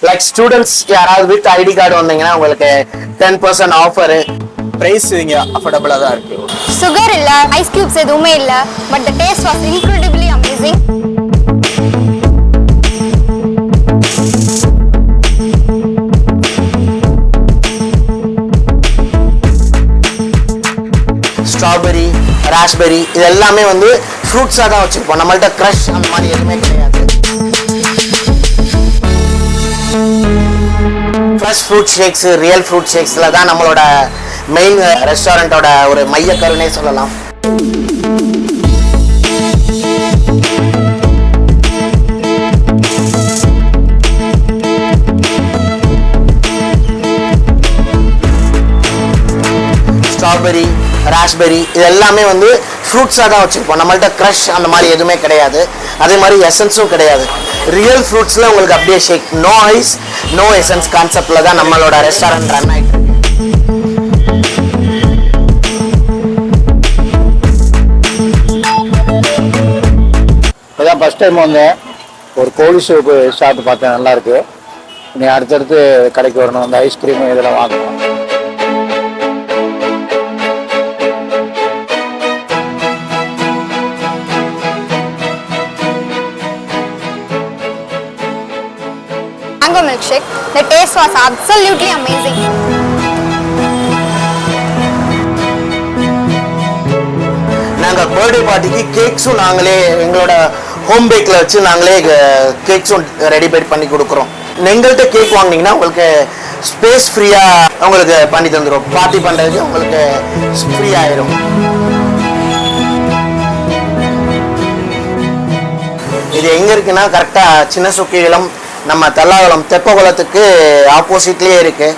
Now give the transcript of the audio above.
Like students யாராவது with ID card வந்தீங்கன்னா உங்களுக்கு 10% ஆஃபர். பிரைஸ் இங்க அஃபோர்டபுளா தான் இருக்கு. சுகர் இல்ல, ஐஸ் கியூப்ஸ் எதுவுமே இல்ல, but the taste was incredibly amazing. Strawberry, raspberry இது எல்லாமே வந்து ஃப்ரூட்ஸாக தான் வச்சுருப்போம். நம்மள்ட்ட க்ரஷ் அந்த மாதிரி எதுவுமே கிடையாது. Fresh fruit shakes, real fruit ஷேக்ஸில் தான் நம்மளோட மெயின் ரெஸ்டாரண்ட்டோட ஒரு மையக்கருனே சொல்லலாம். ஸ்ட்ராபெரி, ராஸ்பெரி இது எல்லாமே வந்து ஃப்ரூட்ஸாக தான் வச்சுருப்போம். நம்மள்ட்ட க்ரஷ் அந்த மாதிரி எதுவுமே கிடையாது. அதே மாதிரி எசன்ஸும் கிடையாது. ரியல் ஃப்ரூட்ஸில் உங்களுக்கு அப்படியே ஷேக், நோ ஐஸ் நோ எசன்ஸ் கான்செப்டில் தான் நம்மளோட ரெஸ்டாரண்ட் ரன் ஆகிட்டு இருக்கு. இப்போதான் ஃபஸ்ட் டைம் வந்தேன். ஒரு கோழி சூப்பு சாப்பிட்டு பார்த்தேன், நல்லாயிருக்கு. நீ அடுத்தடுத்து கடைக்கு வரணும், அந்த ஐஸ்கிரீமு இதெல்லாம் வாங்கணும். Mango milkshake. The taste was absolutely amazing. நாங்கள் பர்த்டே பார்ட்டிக்கு கேக்ஸும் நாங்களே எங்களோட ஹோம் பேக்கில் வச்சு நாங்களே கேக்ஸும் ரெடிமேட் பண்ணி கொடுக்குறோம். எங்கள்கிட்ட கேக் வாங்கினீங்கன்னா உங்களுக்கு ஸ்பேஸ் ஃப்ரீயாக உங்களுக்கு பண்ணி தந்துடும். பார்ட்டி பண்ணுறதுக்கு உங்களுக்கு ஃப்ரீ ஆயிரும். இது எங்கே இருக்குன்னா கரெக்டாக சின்ன சுக்கிகுளம் நம்ம தல்லாகுளம் தெப்பகுளத்துக்கு ஆப்போசிட்லேயே இருக்குது.